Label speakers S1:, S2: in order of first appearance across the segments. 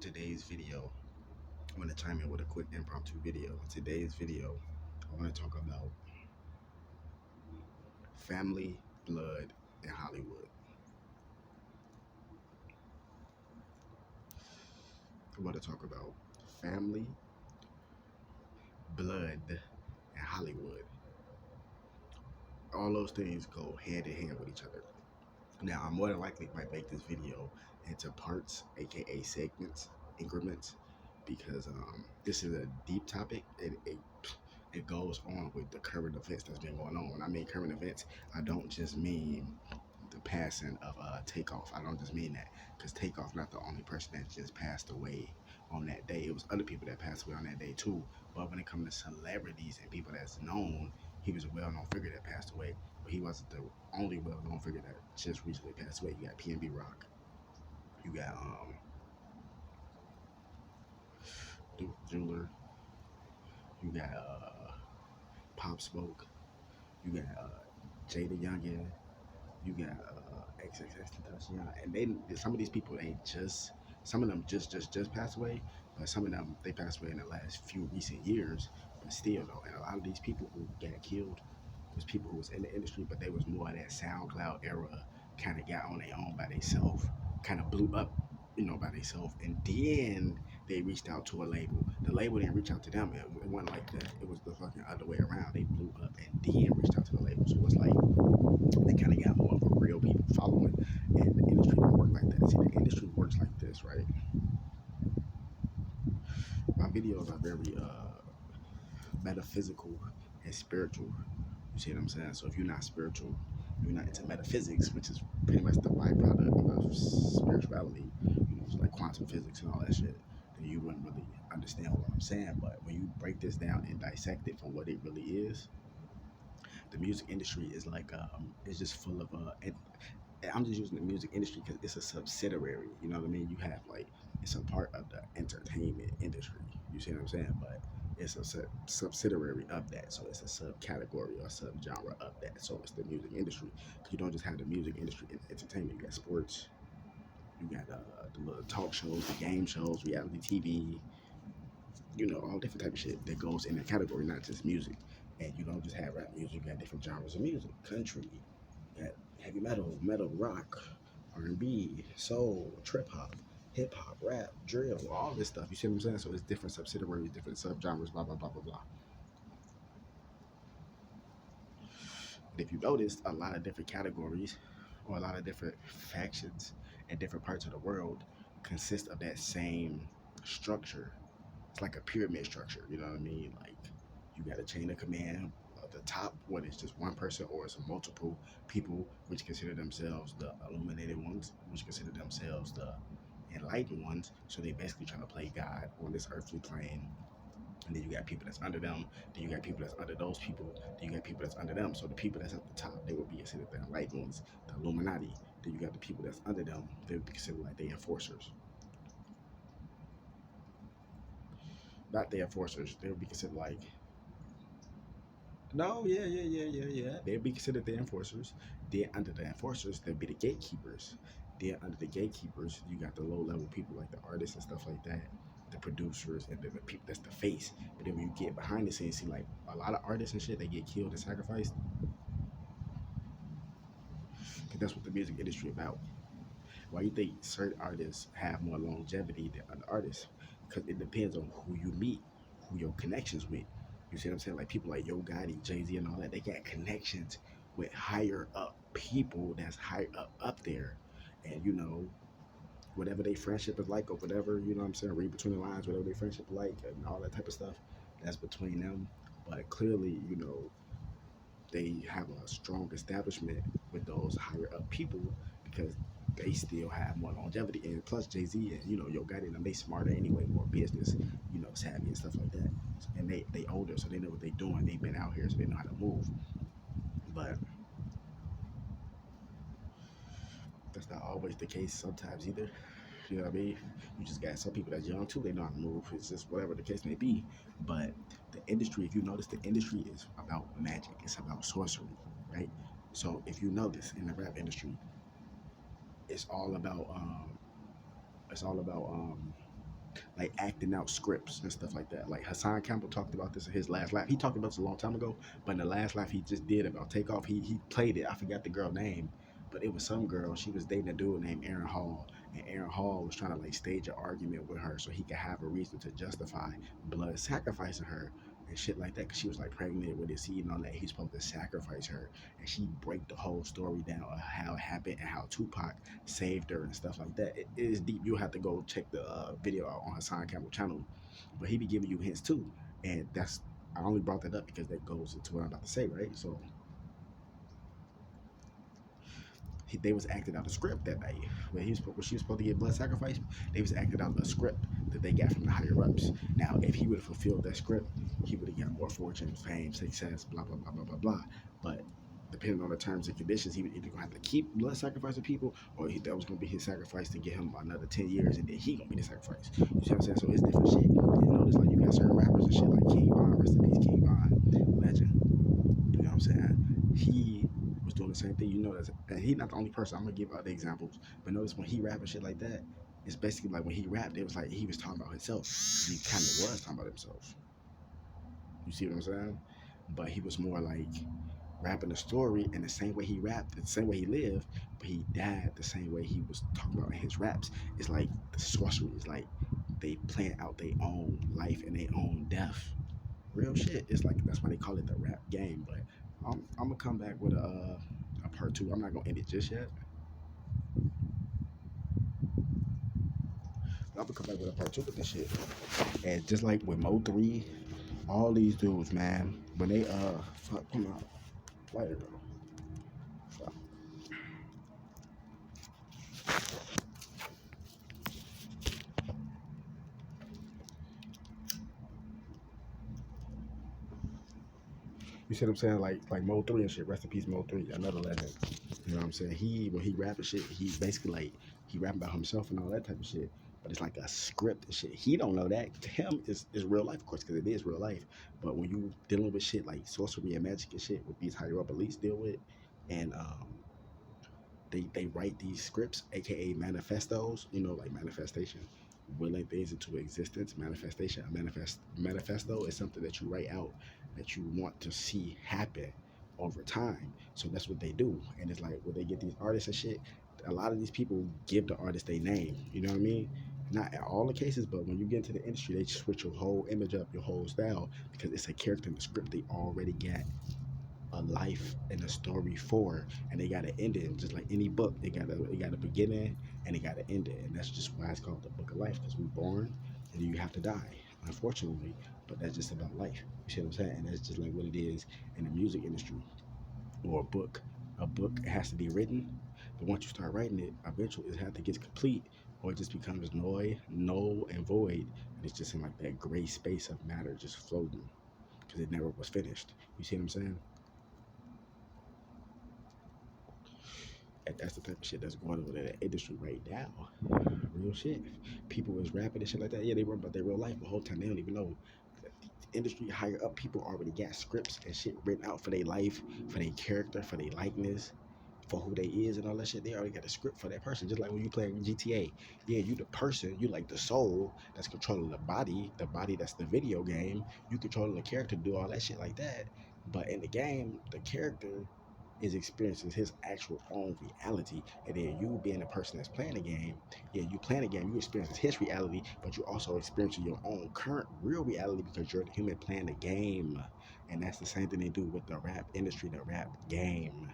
S1: today's video, I'm going to chime in with a quick impromptu video. In today's video, I want to talk about family, blood, and Hollywood. I want to talk about family, blood, and Hollywood. All those things go hand in hand with each other. Now, I more than likely might make this video into parts, aka segments, increments, because this is a deep topic. It goes on with the current events that's been going on. When I mean current events, I don't just mean the passing of Takeoff. I don't just mean that, because Takeoff not the only person that just passed away on that day. It was other people that passed away on that day too. But when it comes to celebrities and people that's known, he was a well-known figure that passed away. But he wasn't the only well-known figure that just recently passed away. You got PNB Rock. You got Duke Jeweler. You got Pop Smoke. You got Jada Youngin. You got XXXTentacion, and some of these people some of them just passed away, but some of them they passed away in the last few recent years. But still though, and a lot of these people who got killed was people who was in the industry, but they was more of that SoundCloud era, kind of got on their own by themselves, kind of blew up, by themselves, and then they reached out to a label. The label didn't reach out to them. It wasn't like that. It was the fucking other way around. They blew up and then reached out to the label. So it was like they kind of got more of a real people following, and the industry don't work like that. See, the industry works like this, right? My videos are very metaphysical and spiritual. You see what I'm saying? So if you're not spiritual, you're not into metaphysics, which is pretty much the byproduct of spirituality, it's like quantum physics and all that shit, then you wouldn't really understand what I'm saying. But when you break this down and dissect it from what it really is, the music industry is like it's just full of and I'm just using the music industry because it's a subsidiary. You know what I mean? You have like it's a part of the entertainment industry. You see what I'm saying? But it's a subsidiary of that, so it's a subcategory or subgenre of that. So it's the music industry. You don't just have the music industry in entertainment. You got sports, you got the little talk shows, the game shows, reality TV. All different type of shit that goes in that category, not just music. And you don't just have rap music. You got different genres of music, country, you got heavy metal, rock, R&B, soul, trip hop, hip hop, rap, drill, all this stuff. You see what I'm saying? So it's different subsidiaries, different subgenres, blah blah blah blah blah. And if you notice, a lot of different categories or a lot of different factions in different parts of the world consist of that same structure. It's like a pyramid structure. You know what I mean? Like you got a chain of command. The top, whether it's just one person or it's multiple people, which consider themselves the illuminated ones, which consider themselves the enlightened ones. So they basically trying to play God on this earthly plane. And then you got people that's under them. Then you got people that's under those people. Then you got people that's under them. So the people that's at the top, they would be considered the enlightened ones, the Illuminati. Then you got the people that's under them. They would be considered like the enforcers. Not the enforcers. They would be considered like no, yeah. They'd be considered the enforcers. Then under the enforcers, there'd be the gatekeepers. Then under the gatekeepers, you got the low level people like the artists and stuff like that, the producers, and then the people that's the face. But then when you get behind the scenes, see like a lot of artists and shit, they get killed and sacrificed. Cause that's what the music industry about. Why you think certain artists have more longevity than other artists? Because it depends on who you meet, who your connections with. You see what I'm saying? Like people like Yo Gotti, Jay-Z, and all that, they got connections with higher up people that's higher up there. And whatever their friendship is like or whatever, you know what I'm saying? Read between the lines, whatever their friendship is like and all that type of stuff, that's between them. But clearly, they have a strong establishment with those higher up people because they still have more longevity. And plus Jay-Z and Yo Gotti and they smarter anyway, more business, savvy and stuff like that. And they older, so they know what they doing. They've been out here, so they know how to move. But that's not always the case sometimes either. You know what I mean? You just got some people that's young too, they know how to move. It's just whatever the case may be. But the industry, if you notice, the industry is about magic. It's about sorcery, right? So if you notice in the rap industry, it's all about like acting out scripts and stuff like that. Like Hassan Campbell talked about this in his last live. He talked about this a long time ago, but in the last live he just did about Takeoff, he played it. I forgot the girl name, but it was some girl. She was dating a dude named Aaron Hall, and Aaron Hall was trying to like stage an argument with her so he could have a reason to justify blood sacrificing her and shit like that, because she was like pregnant with his seed and all that. He's supposed to sacrifice her, and she break the whole story down of how it happened and how Tupac saved her and stuff like that. It is deep. You'll have to go check the video out on Hassan Campbell channel, but he be giving you hints too, and that's, I only brought that up because that goes into what I'm about to say, right? So they was acting out a script that night when she was supposed to get blood sacrifice. They was acting out a script that they got from the higher ups. Now, if he would have fulfilled that script, he would have got more fortune, fame, success, blah blah blah blah blah blah. But depending on the terms and conditions, he would either gonna have to keep blood sacrificing people, or that was gonna be his sacrifice to get him another 10 years, and then he gonna be the sacrifice. You see what I'm saying? So it's different shit. You notice like you got certain rappers and shit like King Von, rest in peace, King Von, legend. You know what I'm saying? He was doing the same thing. You know that, and he not the only person. I'm gonna give other examples, but notice when he rapping shit like that, it's basically like when he rapped, it was like he was talking about himself. He kind of was talking about himself. You see what I'm saying? But he was more like rapping a story in the same way he rapped, the same way he lived, but he died the same way he was talking about in his raps. It's like the sorcery. It's like they plan out their own life and their own death. Real shit. It's like that's why they call it the rap game. But I'm gonna come back with a part two. I'm not gonna end it just yet. I'm gonna come back with a part two with this shit. And just like with Mo3, all these dudes, man, when they fuck, come out, lighter bro. Fuck. You see what I'm saying? Like Mo3 and shit. Rest in peace, Mo3, another legend. You know what I'm saying? He when he rapping shit, he basically like he rapping about himself and all that type of shit. But it's like a script and shit. He don't know that. To him, is real life, of course, because it is real life. But when you dealing with shit like sorcery and magic and shit, with these higher up elites deal with, and they write these scripts, aka manifestos, you know, like manifestation, willing things into existence. Manifestation, a manifesto is something that you write out that you want to see happen over time. So that's what they do. And it's like when they get these artists and shit, a lot of these people give the artist their name. You know what I mean? Not at all the cases, but when you get into the industry, they switch your whole image up, your whole style, because it's a character in the script they already got a life and a story for, and they got to end it. Just like any book, they got a beginning and they got to end it, and that's just why it's called the book of life, because we're born and then you have to die, unfortunately. But that's just about life. You see what I'm saying? And that's just like what it is in the music industry or a book. A book has to be written, but once you start writing it, eventually it has to get complete, or it just becomes null and void, and it's just in like that gray space of matter just floating because it never was finished. You see what I'm saying? And that's the type of shit that's going on in the industry right now. Real shit. People is rapping and shit like that. Yeah, they run about their real life, but the whole time they don't even know. The industry higher up people already got scripts and shit written out for their life, for their character, for their likeness, for who they is and all that shit. They already got a script for that person. Just like when you play GTA. Yeah, you the person, you like the soul that's controlling the body that's the video game. You controlling the character, do all that shit like that. But in the game, the character is experiencing his actual own reality, and then you being the person that's playing the game, yeah, you playing the game, you experience his reality, but you also experiencing your own current real reality because you're the human playing the game. And that's the same thing they do with the rap industry, the rap game.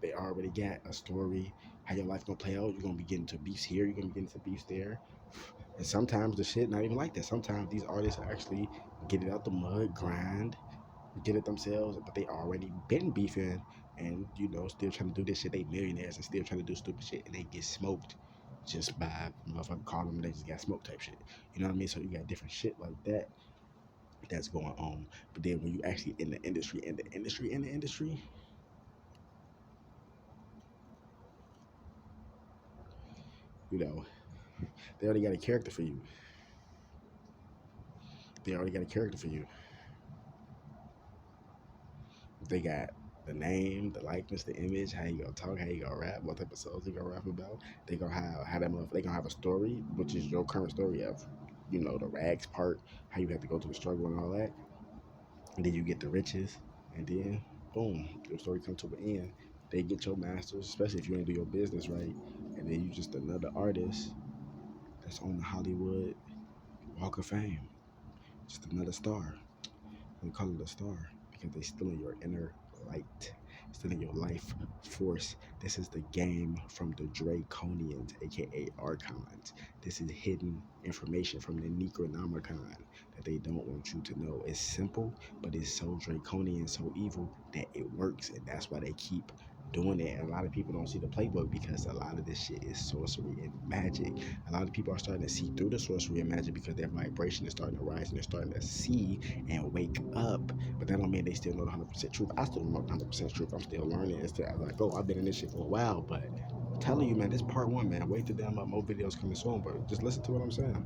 S1: They already got a story, how your life gonna play out. You're gonna be getting to beefs here, you're gonna be getting to beefs there. And sometimes the shit not even like that. Sometimes these artists actually get it out the mud, grind, get it themselves, but they already been beefing and still trying to do this shit. They millionaires and still trying to do stupid shit, and they get smoked just by motherfucker calling them, they just got smoked type shit. You know what I mean? So you got different shit like that that's going on. But then when you actually in the industry, you know, they already got a character for you. They already got a character for you. They got the name, the likeness, the image, how you gonna talk, how you gonna rap, what type of songs you gonna rap about. They gonna have that they gonna have a story, which is your current story of, the rags part, how you have to go through the struggle and all that, and then you get the riches, and then boom, your story comes to an end. They get your masters, especially if you ain't do your business right, and then you just another artist that's on the Hollywood Walk of Fame, just another star. We call it a star because they still in your inner light, still in your life force. This is the game from the Draconians, aka Archons. This is hidden information from the Necronomicon that they don't want you to know. It's simple, but it's so draconian, so evil that it works, and that's why they keep doing it. And a lot of people don't see the playbook because a lot of this shit is sorcery and magic. A lot of people are starting to see through the sorcery and magic because their vibration is starting to rise and they're starting to see and wake up. But that don't mean they still know the 100% truth. I still don't know the 100% truth. I'm still learning. It's like, oh, I've been in this shit for a while, but I'm telling you, man, this part one, man. Wait till damn more videos coming soon, but just listen to what I'm saying.